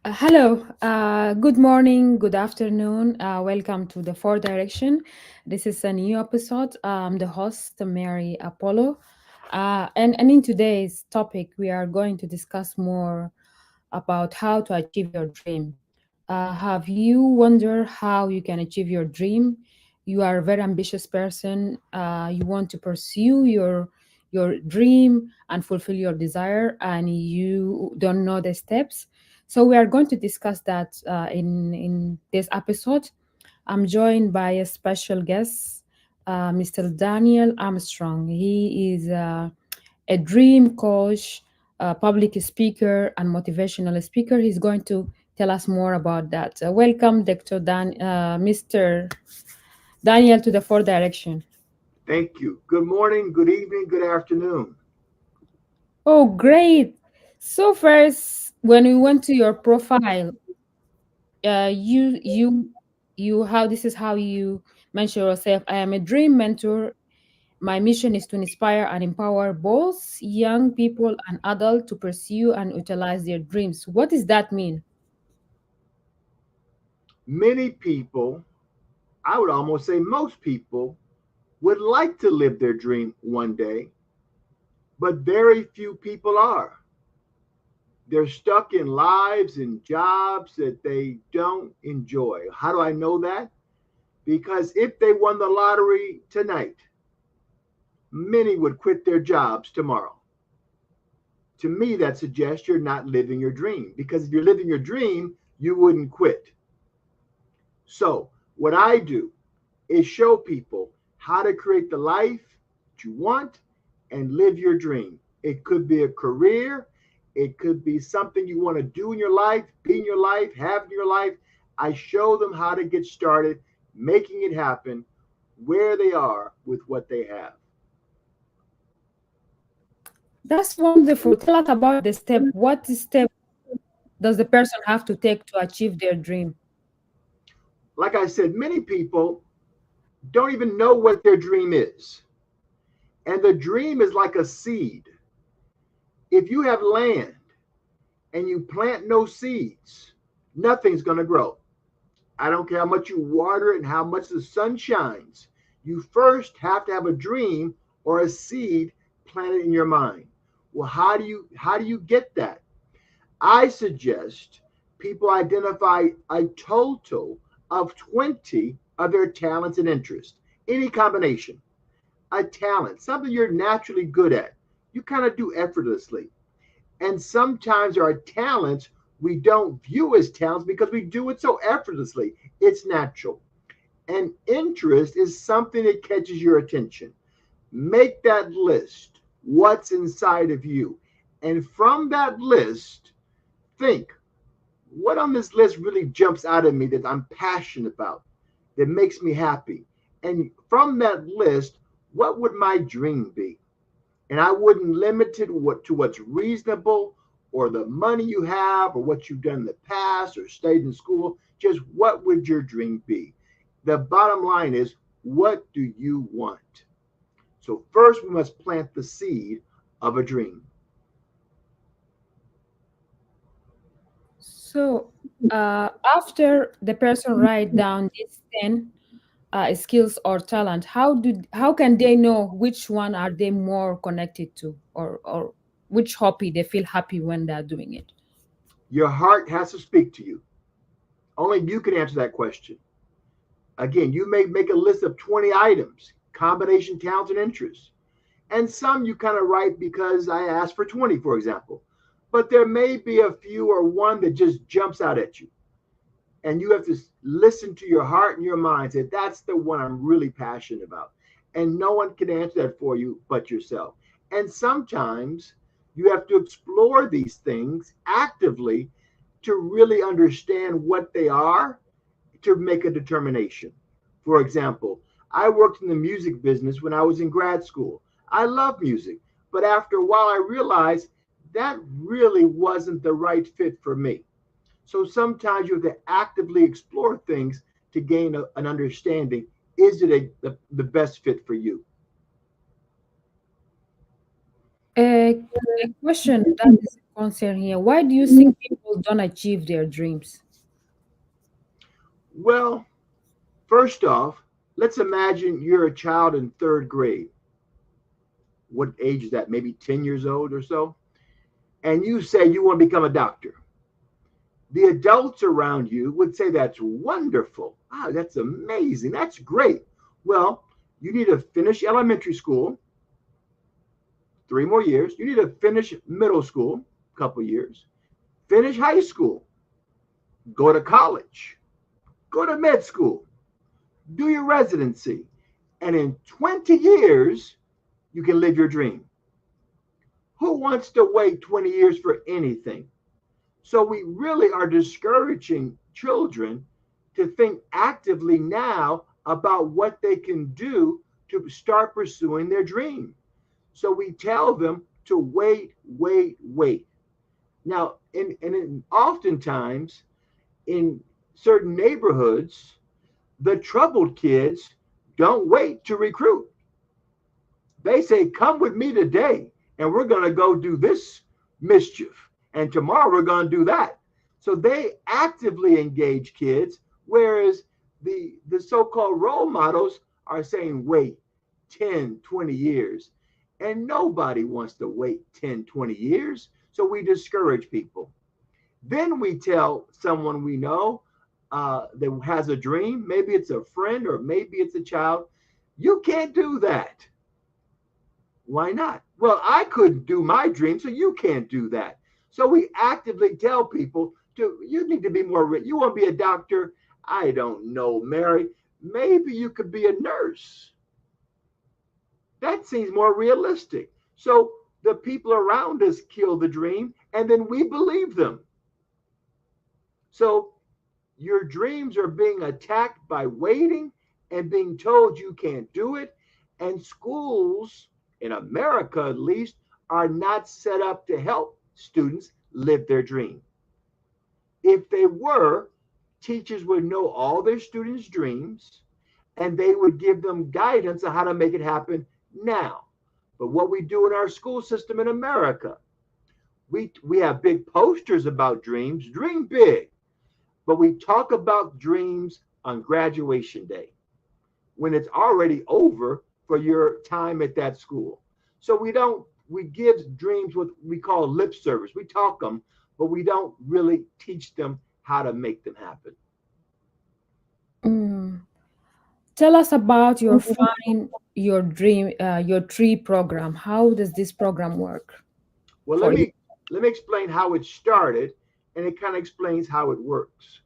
Hello, good morning, good afternoon. Welcome to the Four Direction. This is a new episode. I'm the host, Mary Apollo. And in today's topic, we are going to discuss more about how to achieve your dream. Have you wondered how you can achieve your dream? You are a very ambitious person. You want to pursue your dream and fulfill your desire, and you don't know the steps. So we are going to discuss that in this episode. I'm joined by a special guest, Mr. Daniel Armstrong. He is a dream coach, a public speaker, and motivational speaker. He's going to tell us more about that. Welcome, Mr. Daniel, to the Four Direction. Thank you. Good morning, good evening, good afternoon. Oh, great! So first, when we went to your profile, you how this is how you mention yourself. I am a dream mentor. My mission is to inspire and empower both young people and adults to pursue and utilize their dreams. What does that mean? Many people, I would almost say most people, would like to live their dream one day, but very few people are. They're stuck in lives and jobs that they don't enjoy. How do I know that? Because if they won the lottery tonight, many would quit their jobs tomorrow. To me, that suggests you're not living your dream, because if you're living your dream, you wouldn't quit. So, what I do is show people how to create the life that you want and live your dream. It could be a career, it could be something you want to do in your life, be in your life, have in your life. I show them how to get started, making it happen where they are with what they have. That's wonderful. Tell us about the step. What step does the person have to take to achieve their dream? Like I said, many people don't even know what their dream is. And the dream is like a seed. If you have land and you plant no seeds, nothing's going to grow. I don't care how much you water it and how much the sun shines. You first have to have a dream or a seed planted in your mind. Well, how do you get that? I suggest people identify a total of 20 of their talents and interests. Any combination. A talent, something you're naturally good at. You kind of do effortlessly. And sometimes there are talents we don't view as talents because we do it so effortlessly. It's natural. And interest is something that catches your attention. Make that list. What's inside of you? And from that list, think what on this list really jumps out at me that I'm passionate about, that makes me happy. And from that list, what would my dream be? And I wouldn't limit it to what's reasonable or the money you have or what you've done in the past or stayed in school. Just what would your dream be? The bottom line is, what do you want? So first we must plant the seed of a dream. So, after the person write down these 10 skills or talent, how can they know which one are they more connected to, or which hobby they feel happy when they're doing it? Your heart has to speak to you. Only you can answer that question. Again, you may make a list of 20 items, combination talents and interests. And some you kind of write because I asked for 20, for example. But there may be a few or one that just jumps out at you. And you have to listen to your heart and your mind. Say, that's the one I'm really passionate about. And no one can answer that for you but yourself. And sometimes you have to explore these things actively to really understand what they are, to make a determination. For example, I worked in the music business when I was in grad school. I love music, but after a while I realized that really wasn't the right fit for me. So sometimes you have to actively explore things to gain an understanding. Is it the best fit for you? A, a question that is concern here. Why do you think people don't achieve their dreams? Well, first off, let's imagine you're a child in third grade. What age is that? Maybe 10 years old or so. And you say you want to become a doctor. The adults around you would say, that's wonderful. Wow, that's amazing. That's great. Well, you need to finish elementary school, 3 more years. You need to finish middle school, a couple years. Finish high school. Go to college. Go to med school. Do your residency. And in 20 years, you can live your dream. Who wants to wait 20 years for anything? So we really are discouraging children to think actively now about what they can do to start pursuing their dream. So we tell them to wait, wait, wait. Now, oftentimes in certain neighborhoods, the troubled kids don't wait to recruit. They say, come with me today, and we're going to go do this mischief. And tomorrow we're going to do that. So they actively engage kids, whereas the so-called role models are saying, wait 10, 20 years. And nobody wants to wait 10, 20 years. So we discourage people. Then we tell someone we know that has a dream, maybe it's a friend or maybe it's a child, you can't do that. Why not? Well, I couldn't do my dream, so you can't do that. So we actively tell people you need to be more, you want to be a doctor? I don't know, Mary. Maybe you could be a nurse. That seems more realistic. So the people around us kill the dream, and then we believe them. So your dreams are being attacked by waiting and being told you can't do it. And schools, in America at least, are not set up to help students live their dream. If they were, teachers would know all their students' dreams and they would give them guidance on how to make it happen now. But what we do in our school system in America, we have big posters about dreams, dream big, but we talk about dreams on graduation day when it's already over for your time at that school. So we give dreams what we call lip service. We talk them, but we don't really teach them how to make them happen. Mm. Tell us about your Find Your Dream, your tree program. How does this program work Well, for you? let me explain how it started, and it kind of explains how it works.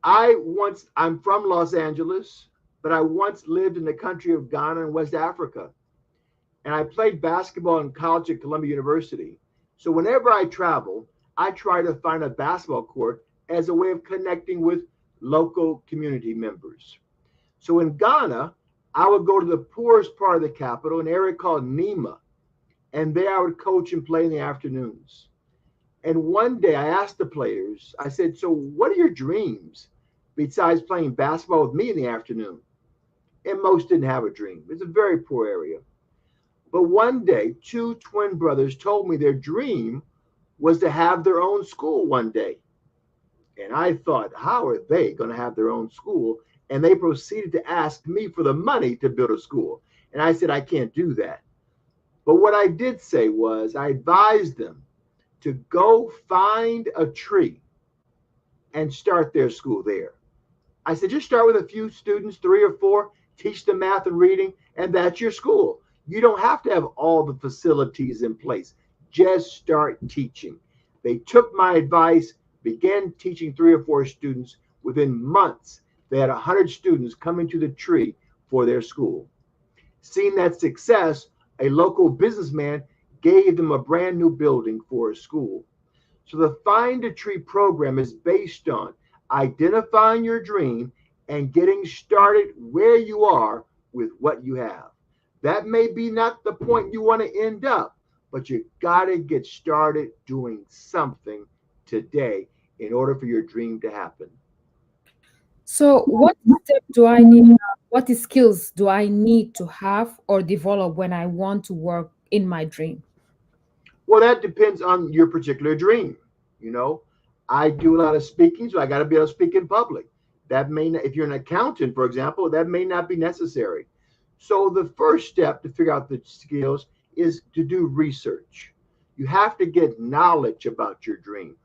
I'm from Los Angeles, but I once lived in the country of Ghana in West Africa. And I played basketball in college at Columbia University. So whenever I travel, I try to find a basketball court as a way of connecting with local community members. So in Ghana, I would go to the poorest part of the capital, an area called Nima, and there I would coach and play in the afternoons. And one day I asked the players, I said, so what are your dreams besides playing basketball with me in the afternoon? And most didn't have a dream. It's a very poor area. But one day, two twin brothers told me their dream was to have their own school one day. And I thought, how are they going to have their own school? And they proceeded to ask me for the money to build a school. And I said, I can't do that. But what I did say was, I advised them to go find a tree and start their school there. I said, just start with a few students, 3 or 4, teach them math and reading, and that's your school. You don't have to have all the facilities in place. Just start teaching. They took my advice, began teaching 3 or 4 students. Within months, they had 100 students coming to the tree for their school. Seeing that success, a local businessman gave them a brand new building for a school. So the Find a Tree program is based on identifying your dream and getting started where you are with what you have. That may be not the point you want to end up, but you got to get started doing something today in order for your dream to happen. So, what step do I need? What skills do I need to have or develop when I want to work in my dream? Well, that depends on your particular dream. You know, I do a lot of speaking, so I got to be able to speak in public. That may not, if you're an accountant, for example, that may not be necessary. So the first step to figure out the skills is to do research. You have to get knowledge about your dream.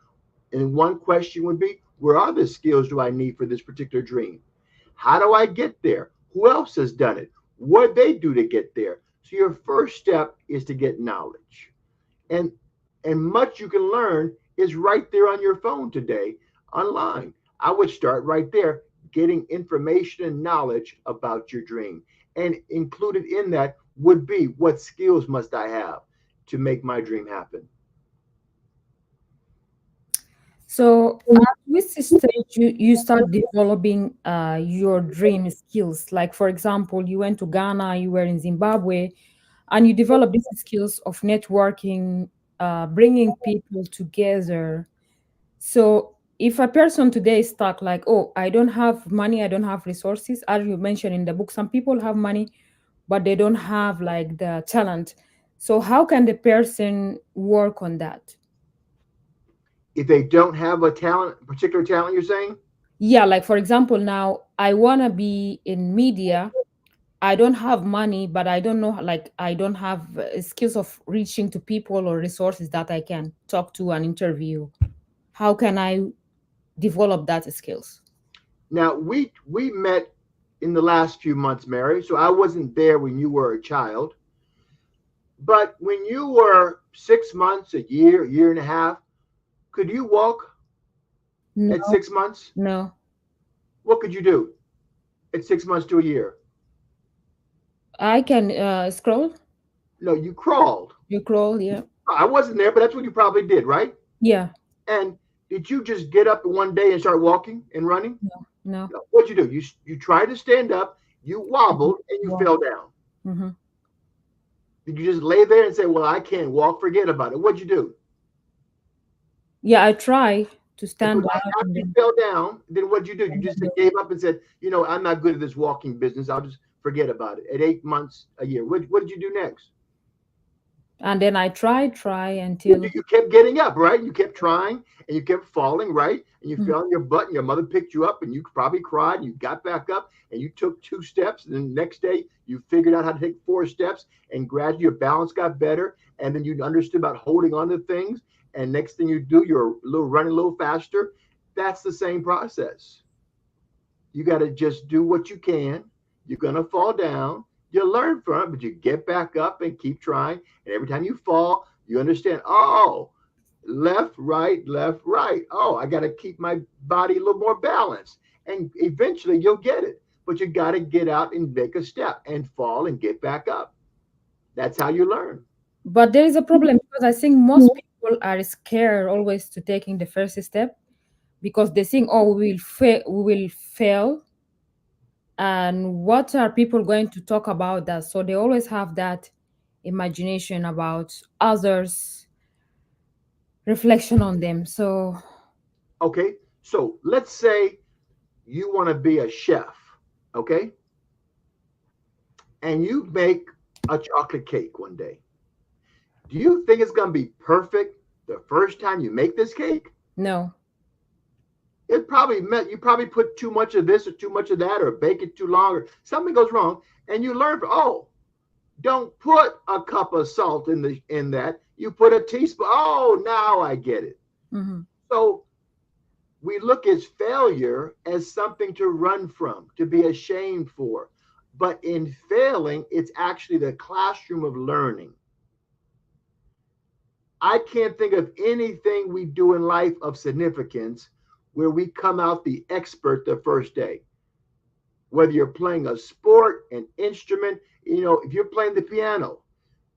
And one question would be, where are the skills do I need for this particular dream? How do I get there? Who else has done it? What they do to get there? So your first step is to get knowledge. And much you can learn is right there on your phone today online. I would start right there, getting information and knowledge about your dream. And included in that would be, what skills must I have to make my dream happen? So at which stage you start developing your dream skills? Like for example, you went to Ghana, you were in Zimbabwe, and you develop these skills of networking, bringing people together. So if a person today is stuck, like, oh, I don't have money, I don't have resources, as you mentioned in the book, some people have money, but they don't have like the talent. So how can the person work on that? If they don't have a talent, particular talent, you're saying? Yeah, like for example, now I want to be in media. I don't have money, but I don't know, like, I don't have skills of reaching to people or resources that I can talk to and interview. How can I develop that skills? Now we met in the last few months, Mary. So I wasn't there when you were a child, but when you were 6 months, a year and a half, could you walk at No, 6 months? no. What could you do at 6 months to a year? I can scroll. No, you crawled. You crawl, yeah. I wasn't there, but that's what you probably did, right? Yeah. And did you just get up one day and start walking and running? No, no. No. What'd you do? You tried to stand up, you Mhm. wobbled, and you Wow. fell down. Mhm. Did you just lay there and say, "Well, I can't walk, forget about it"? What'd you do? Yeah, I try to And so stand up after and you then, fell down, then what'd you do? You and just then gave up and said, "I'm not good at this walking business. I'll just forget about it." At 8 months, a year, what did you do next? I try You, until. you kept getting up, right? You kept trying and you kept falling, right? And you Mhm. fell on your butt and your mother picked you up and you probably cried and you got back up and you took 2 steps. And then the next day you figured out how to take 4 steps and gradually your balance got better. And then you understood about holding on to things. And next thing you do, you're a little running a little faster. That's the same process. You got to just do what you can. You're going to fall down. You learn from it, but you get back up and keep trying. And every time you fall, you understand, oh, left, right, left, right. Oh, I got to keep my body a little more balanced. And eventually you'll get it. But you got to get out and make a step and fall and get back up. That's how you learn. But there is a problem because I think most people are scared always to taking the first step because they think, oh, we will fail, and what are people going to talk about that? So they always have that imagination about others, reflection on them. So Okay. So let's say you want to be a chef. Okay. And you make a chocolate cake one day. Do you think it's going to be perfect the first time you make this cake? no. It probably meant you probably put too much of this or too much of that or bake it too long or something goes wrong and you learn from, oh, don't put a cup of salt in that. You put a teaspoon. Oh, now I get it. Hmm. So we look at failure as something to run from, to be ashamed for. But in failing, it's actually the classroom of learning. I can't think of anything we do in life of significance where we come out the expert the first day. Whether you're playing a sport, an instrument, if you're playing the piano,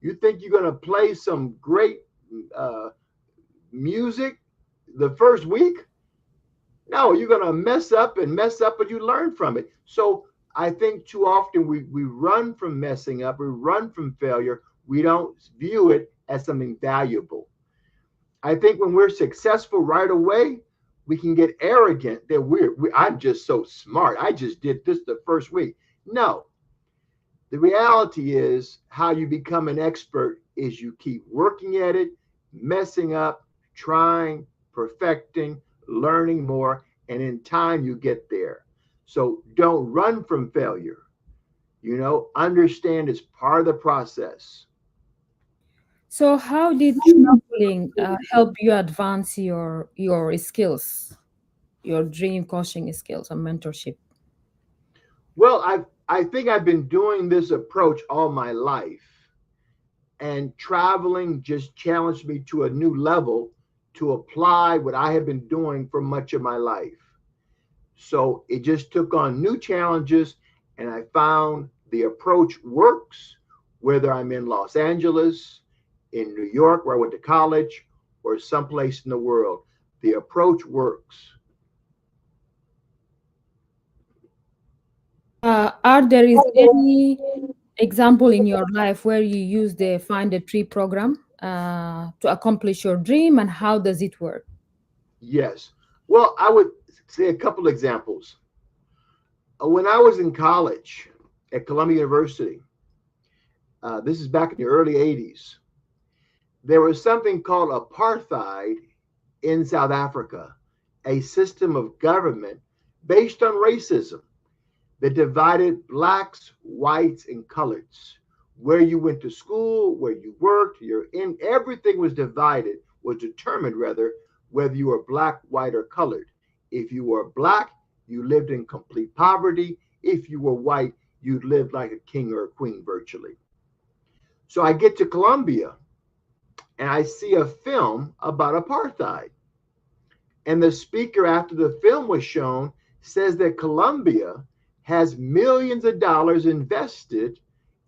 you think you're going to play some great uh, music the first week? No, you're going to mess up, but you learn from it. So I think too often we run from messing up, we run from failure, we don't view it as something valuable. I think when we're successful right away, we can get arrogant that I'm just so smart. I just did this the first week. No, the reality is how you become an expert is you keep working at it, messing up, trying, perfecting, learning more, and in time you get there. So don't run from failure. Understand it's part of the process. So, how did traveling help you advance your skills, your dream coaching skills and mentorship? Well, I think I've been doing this approach all my life, and traveling just challenged me to a new level to apply what I have been doing for much of my life. So it just took on new challenges, and I found the approach works whether I'm in Los Angeles, in New York, where I went to college, or someplace in the world. The approach works. Are there is any example in your life where you use the Find a Tree program to accomplish your dream, and how does it work? Yes. Well, I would say a couple examples. When I was in college at Columbia University, this is back in the early 80s, there was something called apartheid in South Africa, a system of government based on racism that divided blacks, whites, and coloreds. Where you went to school, where you worked, everything was divided, was determined rather, whether you were black, white, or colored. If you were black, you lived in complete poverty. If you were white, you lived like a king or a queen virtually. So I get to Columbia and I see a film about apartheid. And the speaker, after the film was shown, says that Colombia has millions of dollars invested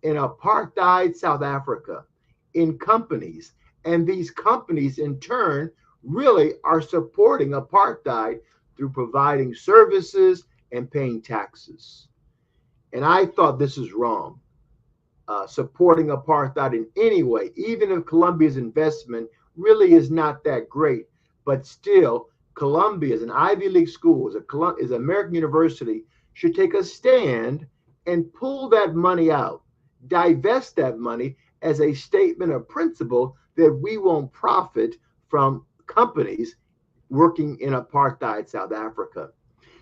in apartheid South Africa in companies. And these companies, in turn, really are supporting apartheid through providing services and paying taxes. And I thought this is wrong. Supporting apartheid in any way, even if Colombia's investment really is not that great, but still, Columbia is an Ivy League school, is an American university, should take a stand and pull that money out, divest that money as a statement of principle that we won't profit from companies working in apartheid South Africa.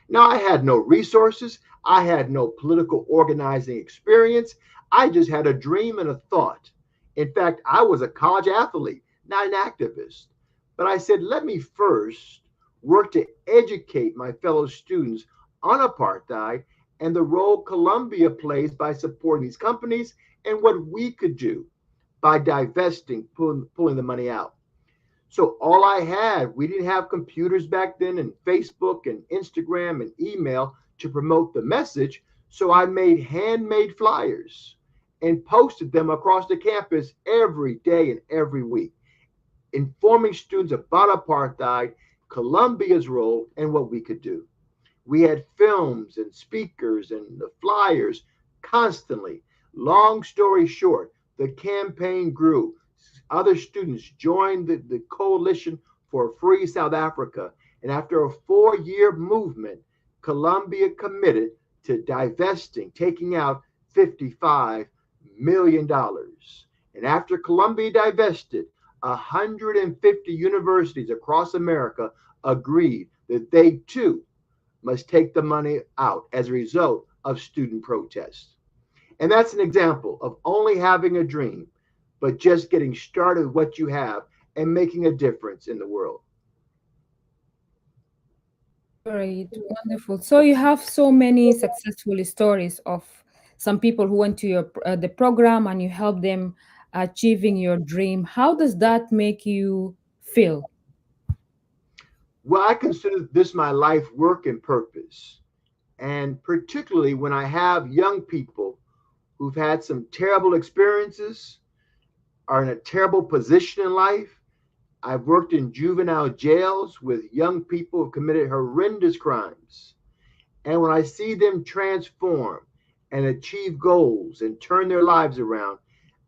Now, I had no resources. I had no political organizing experience. I just had a dream and a thought. In fact, I was a college athlete, not an activist. But I said, let me first work to educate my fellow students on apartheid and the role Colombia plays by supporting these companies and what we could do by divesting, pulling the money out. So all I had, we didn't have computers back then and Facebook and Instagram and email to promote the message. So I made handmade flyers and posted them across the campus every day and every week, informing students about apartheid, Colombia's role, and what we could do. We had films and speakers and the flyers constantly. Long story short, the campaign grew. Other students joined the Coalition for Free South Africa. And after a 4-year movement, Colombia committed to divesting, taking out $55 million. And after Colombia divested, 150 universities across America agreed that they too must take the money out as a result of student protests. And that's an example of only having a dream, but just getting started with what you have and making a difference in the world. Great, wonderful. So you have so many successful stories of some people who went to the program and you help them achieving your dream. How does that make you feel? Well, I consider this my life work and purpose. And particularly when I have young people who've had some terrible experiences, are in a terrible position in life. I've worked in juvenile jails with young people who committed horrendous crimes. And when I see them transform and achieve goals and turn their lives around,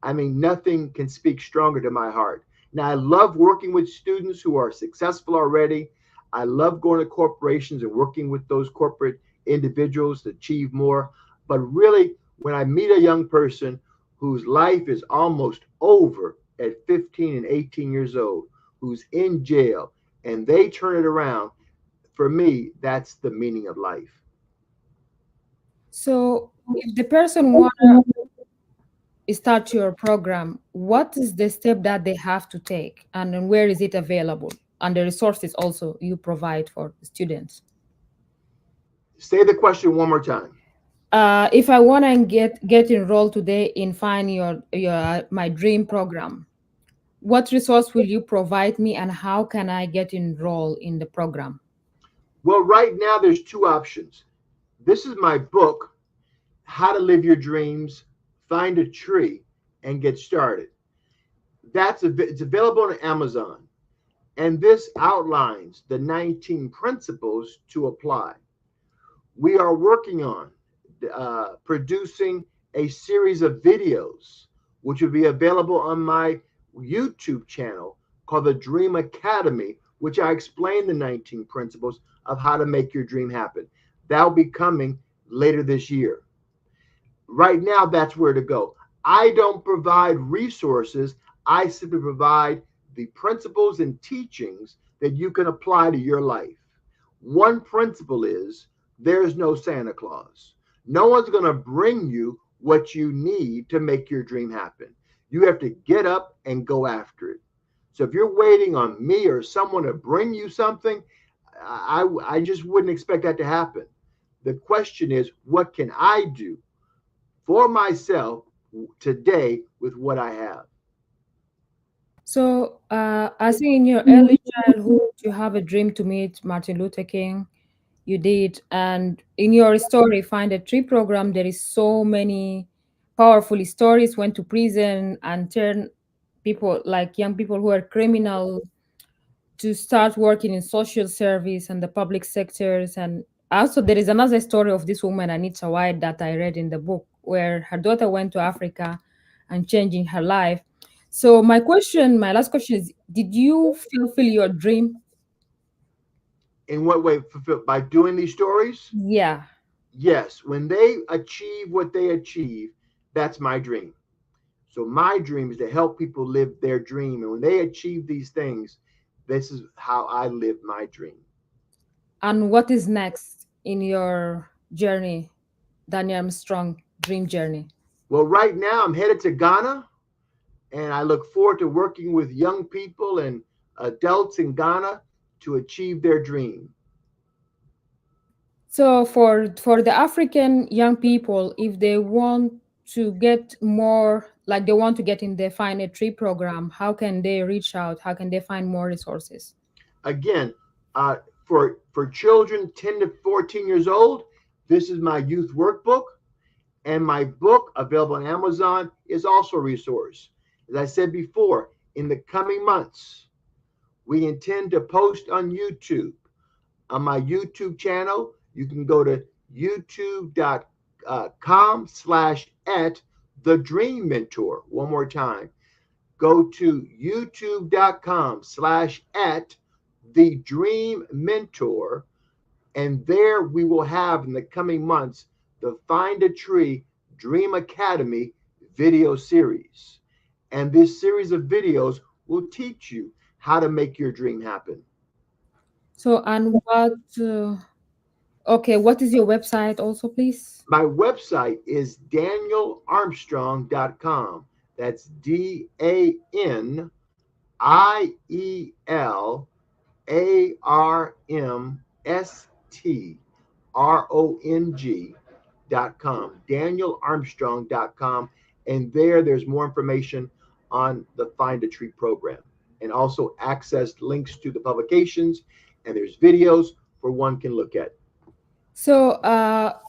I mean, nothing can speak stronger to my heart. Now, I love working with students who are successful already. I love going to corporations and working with those corporate individuals to achieve more. But really, when I meet a young person whose life is almost over, at 15 and 18 years old who's in jail and they turn it around, for me, that's the meaning of life. So if the person want to start your program, what is the step that they have to take, and then where is it available? And the resources also you provide for the students. Say the question one more time. If I want to get enrolled today in find your my dream program, what resource will you provide me, and how can I get enrolled in the program? Well, right now there's two options. This is my book, How to Live Your Dreams, Find a Tree, and Get Started. It's available on Amazon, and this outlines the 19 principles to apply. We are working on producing a series of videos, which will be available on my YouTube channel called the Dream Academy, which I explain the 19 principles of how to make your dream happen. That'll be coming later this year. Right now, that's where to go. I don't provide resources. I simply provide the principles and teachings that you can apply to your life. One principle is there's no Santa Claus. No one's going to bring you what you need to make your dream happen. You have to get up and go after it. So if you're waiting on me or someone to bring you something, I just wouldn't expect that to happen. The question is, what can I do for myself today with what I have? So, I think in your early childhood, you have a dream to meet Martin Luther King. You did, and in your story, Find a Tree program, there is so many powerful stories. Went to prison and turn people like young people who are criminal to start working in social service and the public sectors. And also, there is another story of this woman, Anita White, that I read in the book, where her daughter went to Africa and changing her life. So, my last question is: did you fulfill your dream? In what way? By doing these stories? Yeah. Yes. When they achieve what they achieve, that's my dream. So my dream is to help people live their dream. And when they achieve these things, this is how I live my dream. And what is next in your journey, Daniel Armstrong dream journey? Well, right now I'm headed to Ghana, and I look forward to working with young people and adults in Ghana to achieve their dream. So for the African young people, if they want to get more, like they want to get in the Find a Tree program, how can they reach out? How can they find more resources? Again, uh, for children 10 to 14 years old, this is my youth workbook. And my book, available on Amazon, is also a resource. As I said before, in the coming months, we intend to post on YouTube. On my YouTube channel, you can go to youtube.com/at the Dream Mentor. One more time. Go to youtube.com/at the Dream Mentor. And there we will have in the coming months the Find a Tree Dream Academy video series. And this series of videos will teach you how to make your dream happen. So, and okay, what is your website also, please? My website is danielarmstrong.com. That's DanielArmstrong.com, DanielArmstrong.com. And there's more information on the Find a Tree program and also access links to the publications. And there's videos for one can look at. So,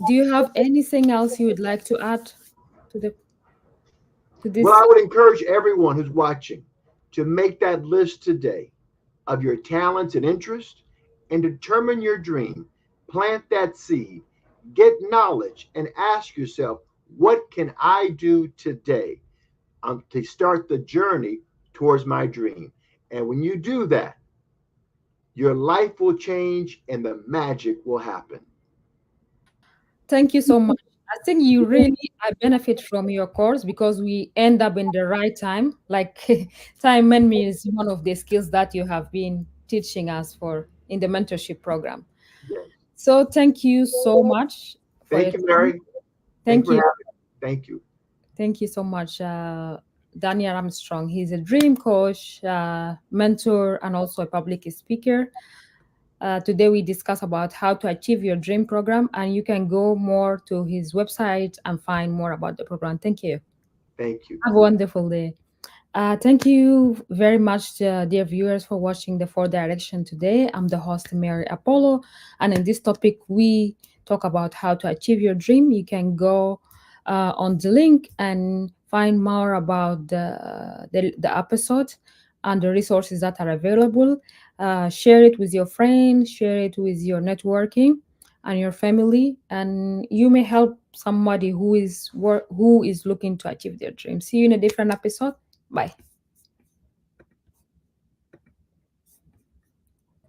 do you have anything else you would like to add to the to Well, this? I would encourage everyone who's watching to make that list today of your talents and interests and determine your dream. Plant that seed, get knowledge, and ask yourself, what can I do today to start the journey towards my dream? And when you do that, your life will change and the magic will happen. Thank you so much. I think you really benefit from your course because we end up in the right time. Like time management is one of the skills that you have been teaching us for in the mentorship program. Yes. So thank you so much for your Thank you, time. Mary. Thank you Thank for you. having me. Thank you. Thank you so much, Daniel Armstrong. He's a dream coach, mentor, and also a public speaker. Today we discuss about how to achieve your dream program, and you can go more to his website and find more about the program. Thank you. Thank you. Have a wonderful day. Thank you very much, dear viewers, for watching the Four Direction today. I'm the host, Mary Apollo, and in this topic, we talk about how to achieve your dream. You can go on the link and find more about the episode and the resources that are available. Share it with your friends, share it with your networking and your family, and you may help somebody who is looking to achieve their dream. See you in a different episode. Bye.